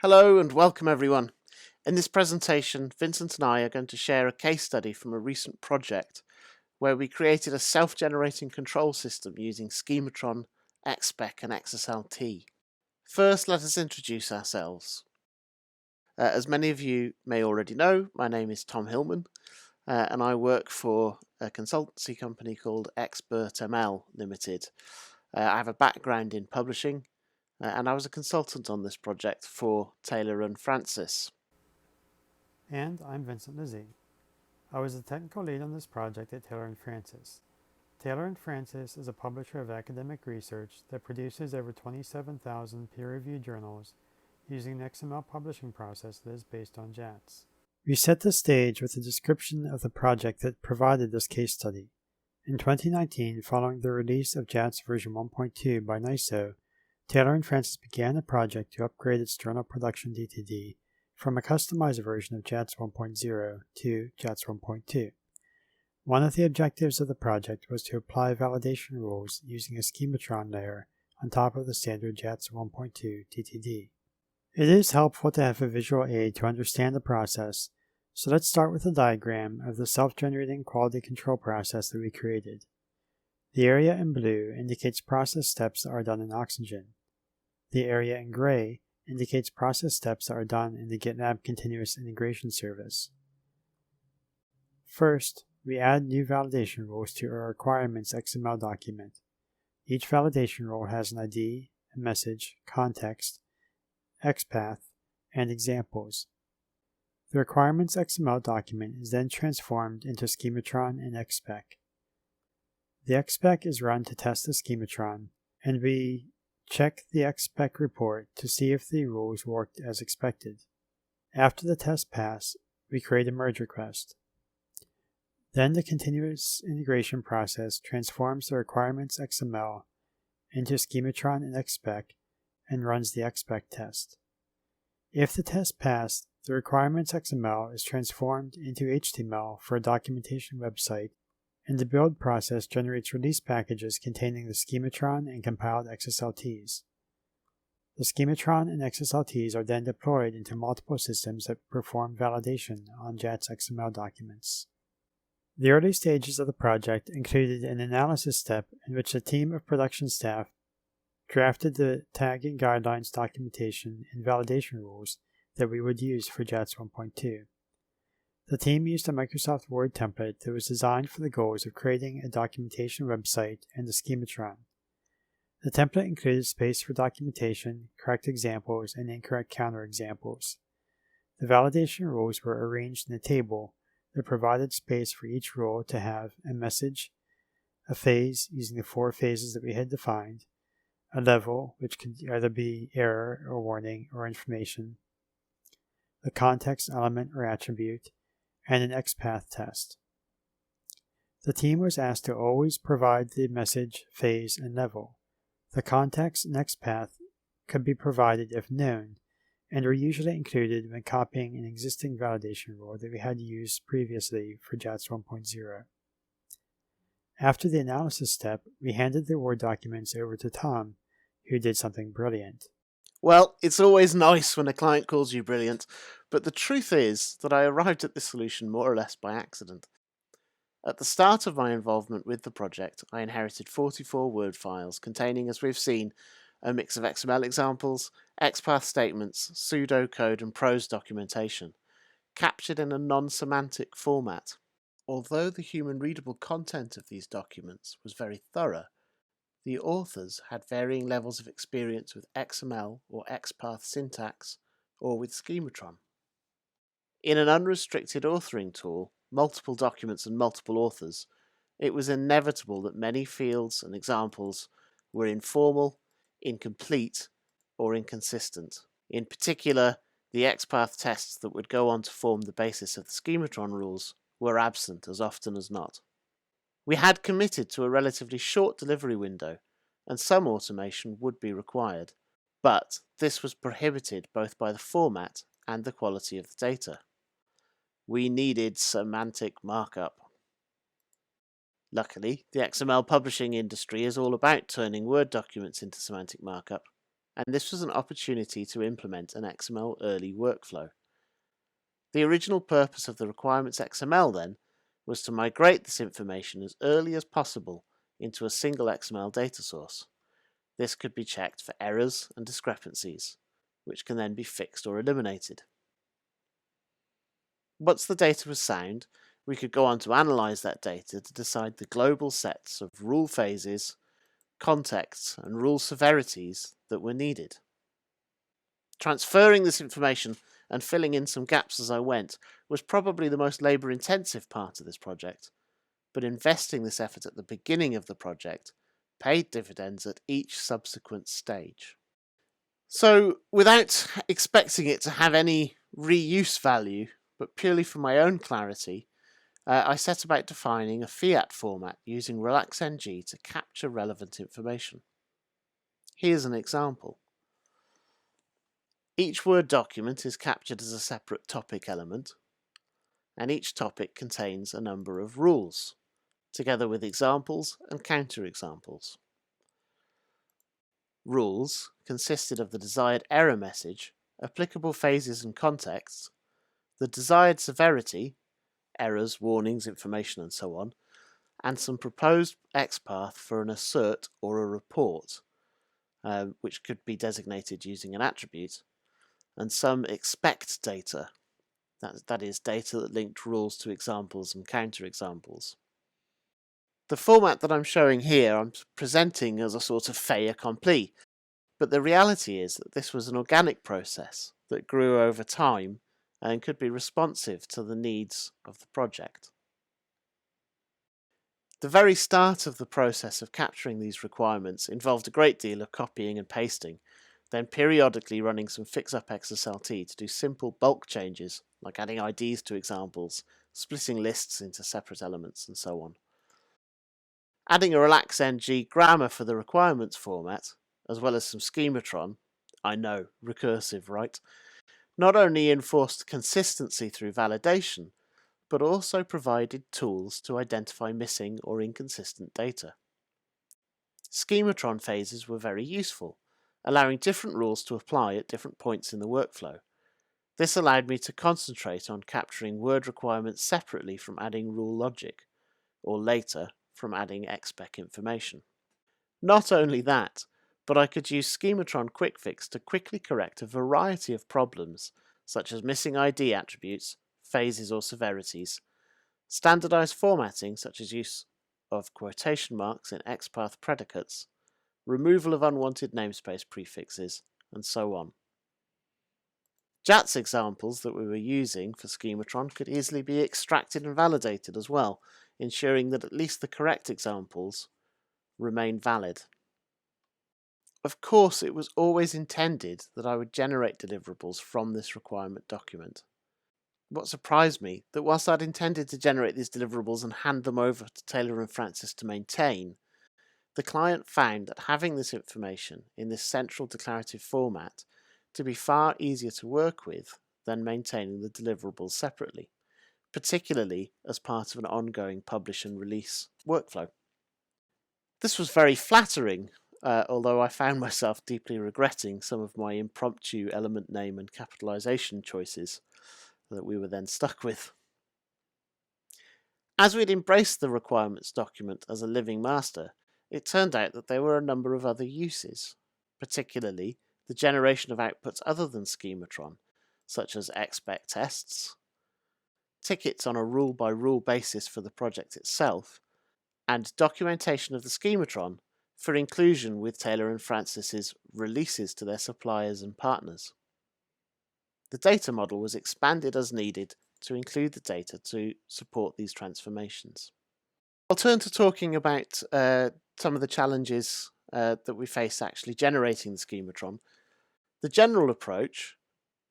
Hello and welcome everyone. In this presentation, Vincent and I are going to share a case study from a recent project where we created a self-generating control system using Schematron, XSpec and XSLT. First, let us introduce ourselves. As many of you may already know, my name is Tom Hillman and I work for a consultancy company called XSpec Limited. I have a background in publishing and I was a consultant on this project for Taylor and Francis. And I'm VincentLizzi. I was the technical lead on this project at Taylor & Francis. Taylor & Francis is a publisher of academic research that produces over 27,000 peer-reviewed journals using an XML publishing process that is based on JATS. We set the stage with a description of the project that provided this case study. In 2019, following the release of JATS version 1.2 by NISO, Taylor & Francis began a project to upgrade its journal production DTD from a customized version of JATS 1.0 to JATS 1.2. One of the objectives of the project was to apply validation rules using a Schematron layer on top of the standard JATS 1.2 DTD. It is helpful to have a visual aid to understand the process, so let's start with a diagram of the self-generating quality control process that we created. The area in blue indicates process steps that are done in Oxygen. The area in gray indicates process steps that are done in the GitLab Continuous Integration Service. First, we add new validation rules to our requirements XML document. Each validation rule has an ID, a message, context, XPath, and examples. The requirements XML document is then transformed into Schematron and XSpec. The XSpec is run to test the Schematron, and we check the XSpec report to see if the rules worked as expected. After the test pass, we create a merge request. Then the continuous integration process transforms the requirements XML into Schematron and XSpec and runs the XSpec test. If the test passed, the requirements XML is transformed into HTML for a documentation website, and the build process generates release packages containing the Schematron and compiled XSLTs. The Schematron and XSLTs are then deployed into multiple systems that perform validation on JATS XML documents. The early stages of the project included an analysis step in which a team of production staff drafted the tagging guidelines documentation and validation rules that we would use for JATS 1.2. The team used a Microsoft Word template that was designed for the goals of creating a documentation website and a Schematron. The template included space for documentation, correct examples, and incorrect counterexamples. The validation rules were arranged in a table that provided space for each rule to have a message, a phase using the 4 phases that we had defined, a level, which could either be error or warning or information, the context element or attribute, and an XPath test. The team was asked to always provide the message, phase, and level. The context and XPath could be provided if known, and were usually included when copying an existing validation rule that we had used previously for JATS 1.0. After the analysis step, we handed the Word documents over to Tom, who did something brilliant. Well, it's always nice when a client calls you brilliant, but the truth is that I arrived at this solution more or less by accident. At the start of my involvement with the project, I inherited 44 Word files containing, as we've seen, a mix of XML examples, XPath statements, pseudocode and prose documentation, captured in a non-semantic format. Although the human-readable content of these documents was very thorough, the authors had varying levels of experience with XML or XPath syntax or with Schematron. In an unrestricted authoring tool, multiple documents and multiple authors, it was inevitable that many fields and examples were informal, incomplete, or inconsistent. In particular, the XPath tests that would go on to form the basis of the Schematron rules were absent as often as not. We had committed to a relatively short delivery window, and some automation would be required, but this was prohibited both by the format and the quality of the data. We needed semantic markup. Luckily, the XML publishing industry is all about turning Word documents into semantic markup. and this was an opportunity to implement an XML early workflow. The original purpose of the requirements XML then was to migrate this information as early as possible into a single XML data source. This could be checked for errors and discrepancies, which can then be fixed or eliminated. Once the data was sound, we could go on to analyze that data to decide the global sets of rule phases, contexts, and rule severities that were needed. Transferring this information and filling in some gaps as I went was probably the most labour-intensive part of this project, but investing this effort at the beginning of the project paid dividends at each subsequent stage. So, without expecting it to have any reuse value, but purely for my own clarity, I set about defining a fiat format using RelaxNG to capture relevant information. Here's an example. Each Word document is captured as a separate topic element, and each topic contains a number of rules, together with examples and counterexamples. Rules consisted of the desired error message, applicable phases and contexts, the desired severity, errors, warnings, information, and so on, and some proposed XPath for an assert or a report, which could be designated using an attribute, and some expect data, that is, data that linked rules to examples and counterexamples. The format that I'm showing here I'm presenting as a sort of fait accompli, but the reality is that this was an organic process that grew over time and could be responsive to the needs of the project. The very start of the process of capturing these requirements involved a great deal of copying and pasting, then periodically running some fix-up XSLT to do simple bulk changes, like adding IDs to examples, splitting lists into separate elements, and so on. Adding a RelaxNG grammar for the requirements format, as well as some Schematron, I know, recursive, right? Not only enforced consistency through validation, but also provided tools to identify missing or inconsistent data. Schematron phases were very useful, allowing different rules to apply at different points in the workflow. This allowed me to concentrate on capturing word requirements separately from adding rule logic, or later from adding XSpec information. Not only that, but I could use Schematron Quick Fix to quickly correct a variety of problems, such as missing ID attributes, phases or severities, standardized formatting such as use of quotation marks in XPath predicates, removal of unwanted namespace prefixes, and so on. JATS examples that we were using for Schematron could easily be extracted and validated as well, ensuring that at least the correct examples remain valid. Of course, it was always intended that I would generate deliverables from this requirement document. What surprised me, that whilst I'd intended to generate these deliverables and hand them over to Taylor and Francis to maintain, the client found that having this information in this central declarative format to be far easier to work with than maintaining the deliverables separately, particularly as part of an ongoing publish and release workflow. This was very flattering, although I found myself deeply regretting some of my impromptu element name and capitalization choices that we were then stuck with. As we'd embraced the requirements document as a living master, it turned out that there were a number of other uses, particularly the generation of outputs other than Schematron, such as XSpec tests, tickets on a rule-by-rule basis for the project itself, and documentation of the Schematron for inclusion with Taylor and Francis's releases to their suppliers and partners. The data model was expanded as needed to include the data to support these transformations. I'll turn to talking about some of the challenges that we face actually generating the Schematron. The general approach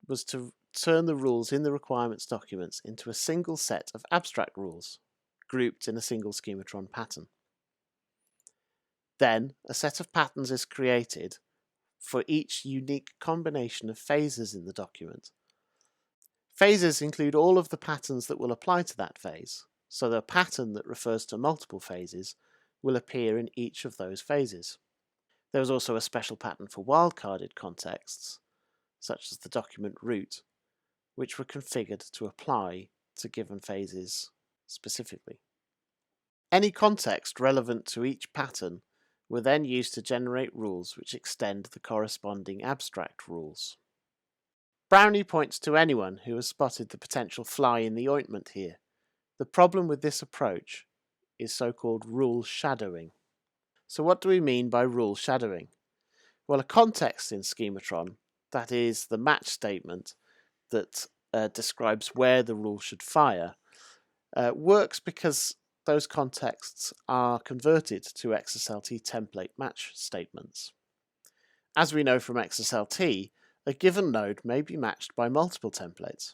was to turn the rules in the requirements documents into a single set of abstract rules, grouped in a single Schematron pattern. Then, a set of patterns is created for each unique combination of phases in the document. Phases include all of the patterns that will apply to that phase, so the pattern that refers to multiple phases will appear in each of those phases. There was also a special pattern for wildcarded contexts, such as the document root, which were configured to apply to given phases specifically. Any context relevant to each pattern were then used to generate rules which extend the corresponding abstract rules. Brownie points to anyone who has spotted the potential fly in the ointment here. The problem with this approach is so-called rule shadowing. So what do we mean by rule shadowing? Well, a context in Schematron, that is the match statement that describes where the rule should fire, works because those contexts are converted to XSLT template match statements. As we know from XSLT, a given node may be matched by multiple templates,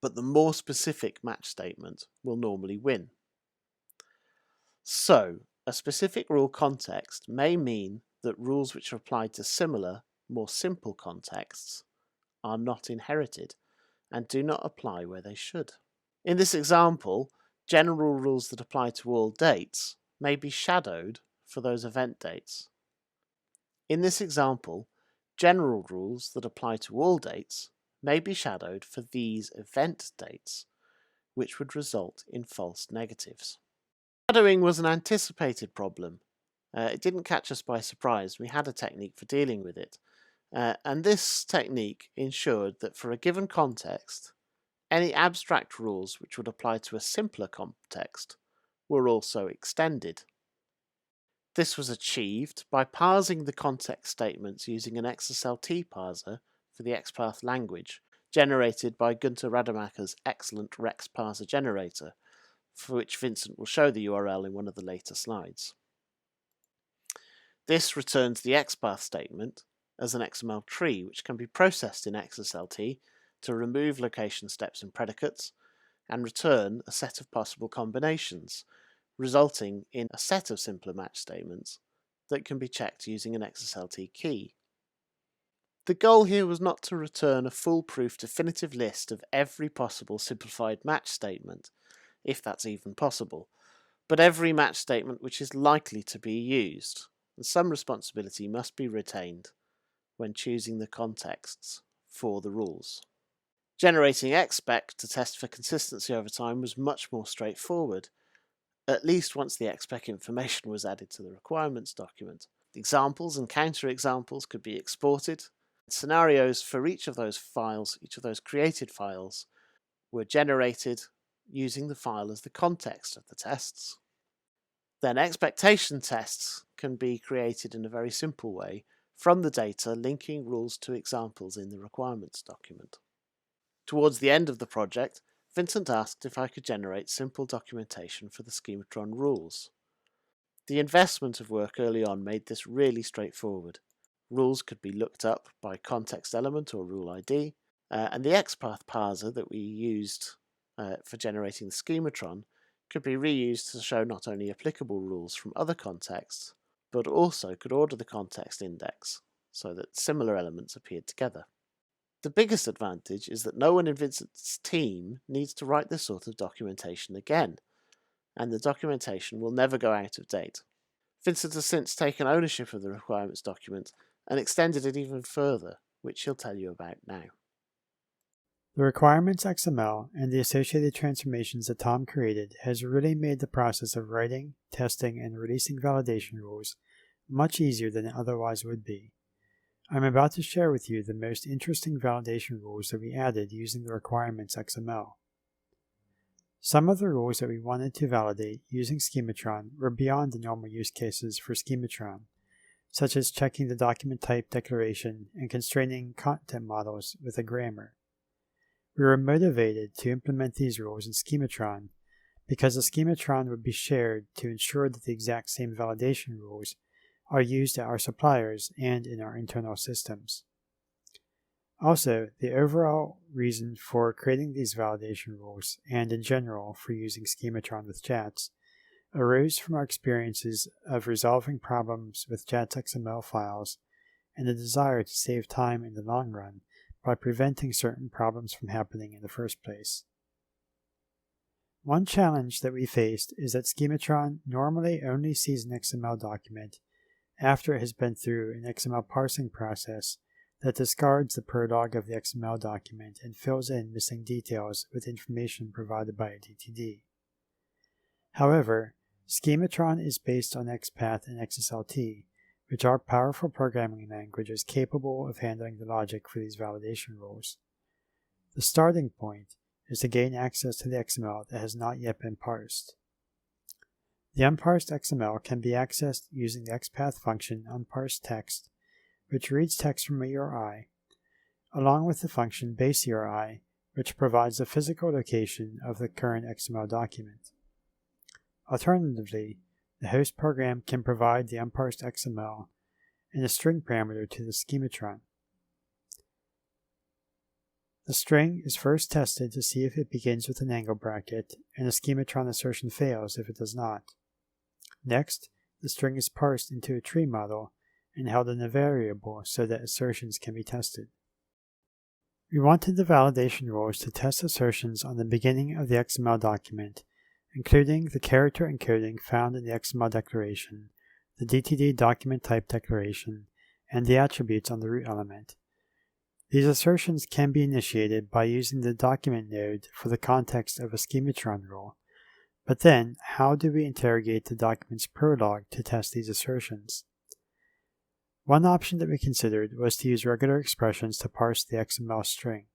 but the more specific match statement will normally win. So, a specific rule context may mean that rules which are applied to similar, more simple contexts are not inherited and do not apply where they should. In this example, general rules that apply to all dates may be shadowed for those event dates. In this example, general rules that apply to all dates may be shadowed for these event dates, which would result in false negatives. Shadowing was an anticipated problem. It didn't catch us by surprise. We had a technique for dealing with it. And this technique ensured that for a given context, any abstract rules which would apply to a simpler context were also extended. This was achieved by parsing the context statements using an XSLT parser for the XPath language, generated by Gunter Rademacher's excellent Rex parser generator, for which Vincent will show the URL in one of the later slides. This returns the XPath statement as an XML tree, which can be processed in XSLT to remove location steps and predicates, and return a set of possible combinations, resulting in a set of simpler match statements that can be checked using an XSLT key. The goal here was not to return a foolproof definitive list of every possible simplified match statement, if that's even possible, but every match statement which is likely to be used, and some responsibility must be retained when choosing the contexts for the rules. Generating XSpec to test for consistency over time was much more straightforward, at least once the XSpec information was added to the requirements document. Examples and counterexamples could be exported. Scenarios for each of those files, each of those created files, were generated using the file as the context of the tests. Then expectation tests can be created in a very simple way from the data, linking rules to examples in the requirements document. Towards the end of the project, Vincent asked if I could generate simple documentation for the Schematron rules. The investment of work early on made this really straightforward. Rules could be looked up by context element or rule ID, and the XPath parser that we used for generating the Schematron could be reused to show not only applicable rules from other contexts, but also could order the context index so that similar elements appeared together. The biggest advantage is that no one in Vincent's team needs to write this sort of documentation again, and the documentation will never go out of date. Vincent has since taken ownership of the requirements document and extended it even further, which he'll tell you about now. The requirements XML and the associated transformations that Tom created has really made the process of writing, testing, and releasing validation rules much easier than it otherwise would be. I'm about to share with you the most interesting validation rules that we added using the requirements XML. Some of the rules that we wanted to validate using Schematron were beyond the normal use cases for Schematron, such as checking the document type declaration and constraining content models with a grammar. We were motivated to implement these rules in Schematron because the Schematron would be shared to ensure that the exact same validation rules are used at our suppliers and in our internal systems. Also, the overall reason for creating these validation rules, and in general for using Schematron with JATS, arose from our experiences of resolving problems with JATS XML files and the desire to save time in the long run by preventing certain problems from happening in the first place. One challenge that we faced is that Schematron normally only sees an XML document after it has been through an XML parsing process that discards the prolog of the XML document and fills in missing details with information provided by a DTD. However, Schematron is based on XPath and XSLT, which are powerful programming languages capable of handling the logic for these validation rules. The starting point is to gain access to the XML that has not yet been parsed. The unparsed XML can be accessed using the XPath function unparsedText, which reads text from a URI, along with the function baseURI, which provides the physical location of the current XML document. Alternatively, the host program can provide the unparsed XML and a string parameter to the Schematron. The string is first tested to see if it begins with an angle bracket, and the Schematron assertion fails if it does not. Next, the string is parsed into a tree model and held in a variable so that assertions can be tested. We wanted the validation rules to test assertions on the beginning of the XML document, including the character encoding found in the XML declaration, the DTD document type declaration, and the attributes on the root element. These assertions can be initiated by using the document node for the context of a Schematron rule. But then, how do we interrogate the document's prolog to test these assertions? One option that we considered was to use regular expressions to parse the XML string.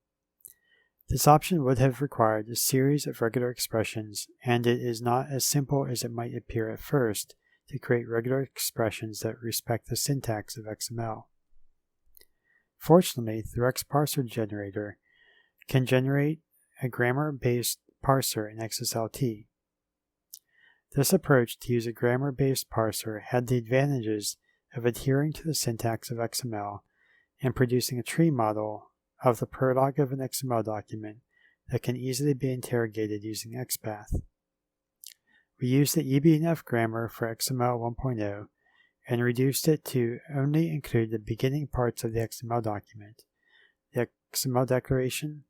This option would have required a series of regular expressions, and it is not as simple as it might appear at first to create regular expressions that respect the syntax of XML. Fortunately, the RexParser generator can generate a grammar-based parser in XSLT. This approach to use a grammar-based parser had the advantages of adhering to the syntax of XML and producing a tree model of the prolog of an XML document that can easily be interrogated using XPath. We used the EBNF grammar for XML 1.0 and reduced it to only include the beginning parts of the XML document, the XML declaration,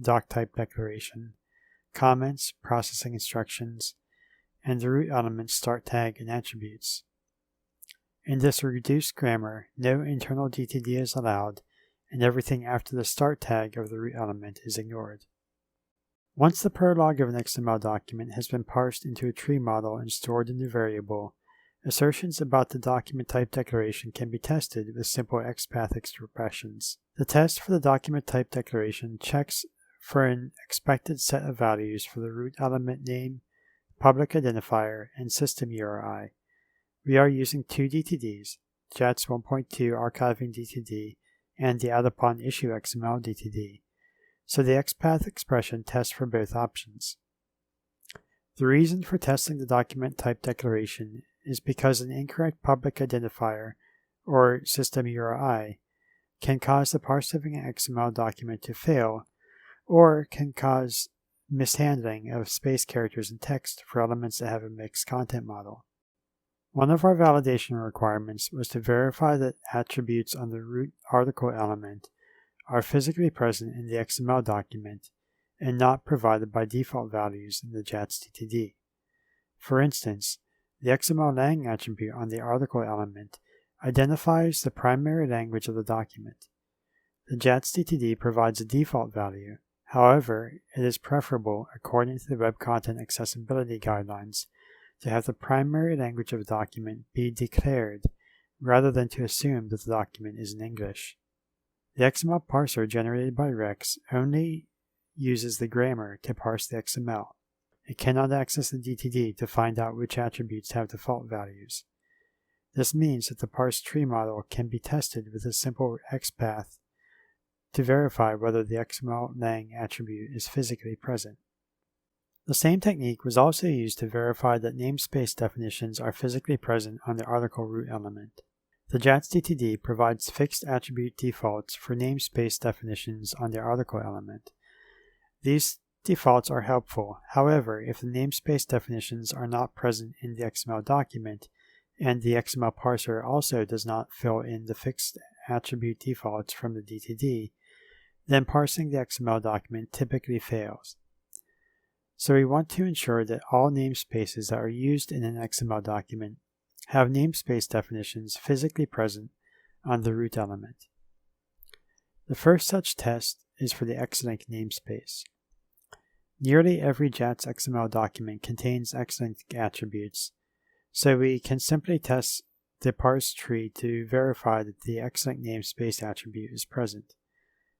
DOCTYPE declaration, comments, processing instructions, and the root element start tag and attributes. In this reduced grammar, no internal DTD is allowed, and everything after the start tag of the root element is ignored. Once the prolog of an XML document has been parsed into a tree model and stored in a variable, assertions about the document type declaration can be tested with simple XPath expressions. The test for the document type declaration checks for an expected set of values for the root element name, public identifier, and system URI. We are using two DTDs, JATS 1.2 archiving DTD and the add-upon-issue XML DTD, so the XPath expression tests for both options. The reason for testing the document type declaration is because an incorrect public identifier, or system URI, can cause the parsing XML document to fail, or can cause mishandling of space characters and text for elements that have a mixed content model. One of our validation requirements was to verify that attributes on the root article element are physically present in the XML document and not provided by default values in the JATS DTD. For instance, the XML lang attribute on the article element identifies the primary language of the document. The JATS DTD provides a default value. However, it is preferable, according to the Web Content Accessibility Guidelines, to have the primary language of a document be declared rather than to assume that the document is in English. The XML parser generated by Rex only uses the grammar to parse the XML. It cannot access the DTD to find out which attributes have default values. This means that the parsed tree model can be tested with a simple XPath to verify whether the XML lang attribute is physically present. The same technique was also used to verify that namespace definitions are physically present on the article root element. The JATS DTD provides fixed attribute defaults for namespace definitions on the article element. These defaults are helpful. However, if the namespace definitions are not present in the XML document, and the XML parser also does not fill in the fixed attribute defaults from the DTD, then parsing the XML document typically fails. So we want to ensure that all namespaces that are used in an XML document have namespace definitions physically present on the root element. The first such test is for the XLink namespace. Nearly every JATS XML document contains XLink attributes, so we can simply test the parse tree to verify that the XLink namespace attribute is present.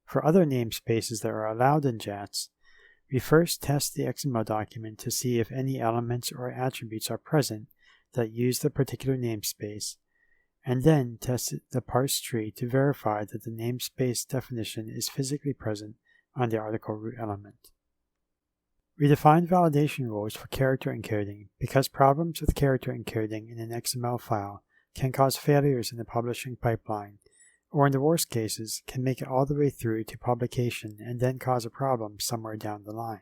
For other namespaces that are allowed in JATS, we first test the XML document to see if any elements or attributes are present that use the particular namespace, and then test the parse tree to verify that the namespace definition is physically present on the article root element. We define validation rules for character encoding because problems with character encoding in an XML file can cause failures in the publishing pipeline, or in the worst cases, can make it all the way through to publication and then cause a problem somewhere down the line.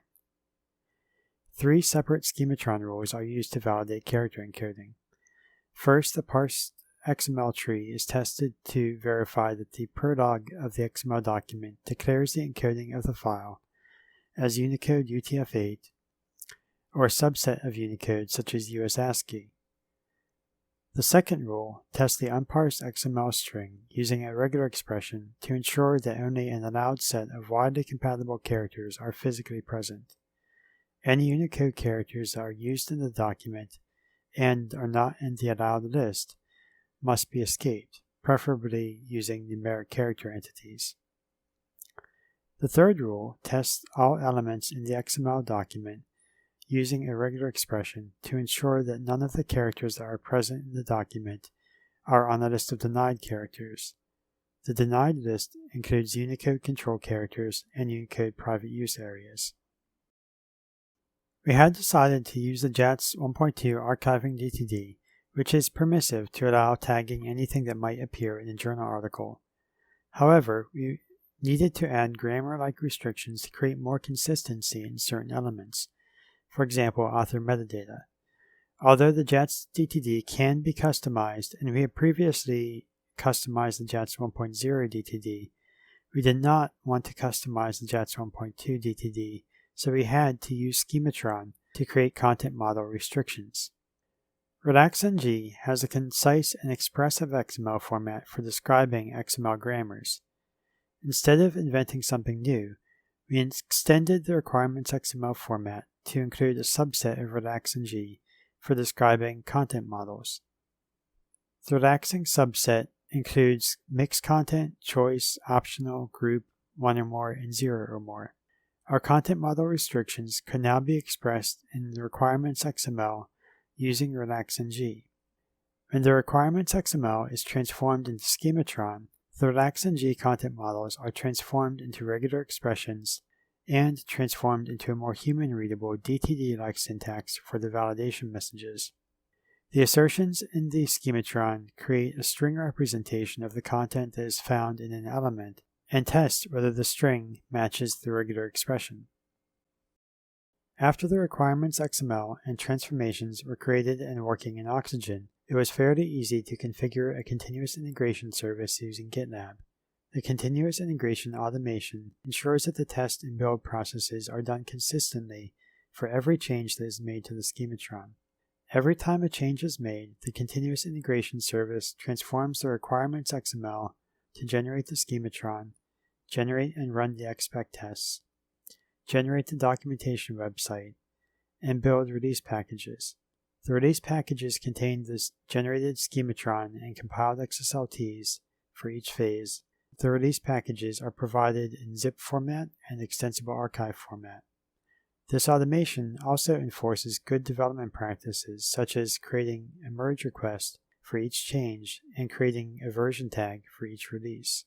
3 separate Schematron rules are used to validate character encoding. First, the parsed XML tree is tested to verify that the prolog of the XML document declares the encoding of the file as Unicode UTF-8 or a subset of Unicode such as US ASCII. The second rule tests the unparsed XML string using a regular expression to ensure that only an allowed set of widely compatible characters are physically present. Any Unicode characters that are used in the document and are not in the allowed list must be escaped, preferably using numeric character entities. The third rule tests all elements in the XML document using a regular expression to ensure that none of the characters that are present in the document are on a list of denied characters. The denied list includes Unicode control characters and Unicode private use areas. We had decided to use the JATS 1.2 archiving DTD, which is permissive to allow tagging anything that might appear in a journal article. However, we needed to add grammar-like restrictions to create more consistency in certain elements, for example, author metadata. Although the JATS DTD can be customized, and we had previously customized the JATS 1.0 DTD, we did not want to customize the JATS 1.2 DTD, so we had to use Schematron to create content model restrictions. RelaxNG has a concise and expressive XML format for describing XML grammars. Instead of inventing something new, we extended the requirements XML format to include a subset of RelaxNG for describing content models. The relaxing subset includes mixed content, choice, optional, group, 1 or more, and 0 or more. Our content model restrictions could now be expressed in the requirements XML using RelaxNG. When the requirements XML is transformed into Schematron, the RelaxNG content models are transformed into regular expressions and transformed into a more human-readable DTD-like syntax for the validation messages. The assertions in the Schematron create a string representation of the content that is found in an element and test whether the string matches the regular expression. After the requirements XML and transformations were created and working in Oxygen, it was fairly easy to configure a continuous integration service using GitLab. The continuous integration automation ensures that the test and build processes are done consistently for every change that is made to the Schematron. Every time a change is made, the continuous integration service transforms the requirements XML to generate the Schematron, generate and run the XSpec tests, generate the documentation website, and build release packages. The release packages contain this generated Schematron and compiled XSLTs for each phase. The release packages are provided in zip format and extensible archive format. This automation also enforces good development practices such as creating a merge request for each change and creating a version tag for each release.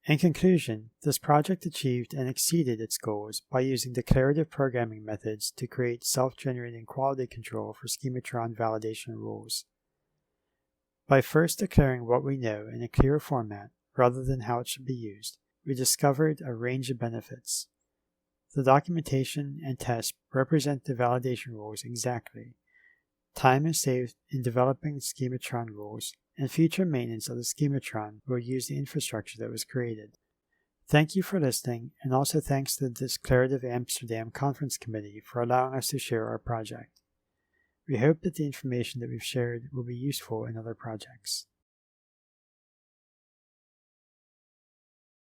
In conclusion, this project achieved and exceeded its goals by using declarative programming methods to create self-generating quality control for Schematron validation rules. By first declaring what we know in a clear format, rather than how it should be used, we discovered a range of benefits. The documentation and tests represent the validation rules exactly. Time is saved in developing Schematron rules, and future maintenance of the Schematron will use the infrastructure that was created. Thank you for listening, and also thanks to the Declarative Amsterdam Conference Committee for allowing us to share our project. We hope that the information that we've shared will be useful in other projects.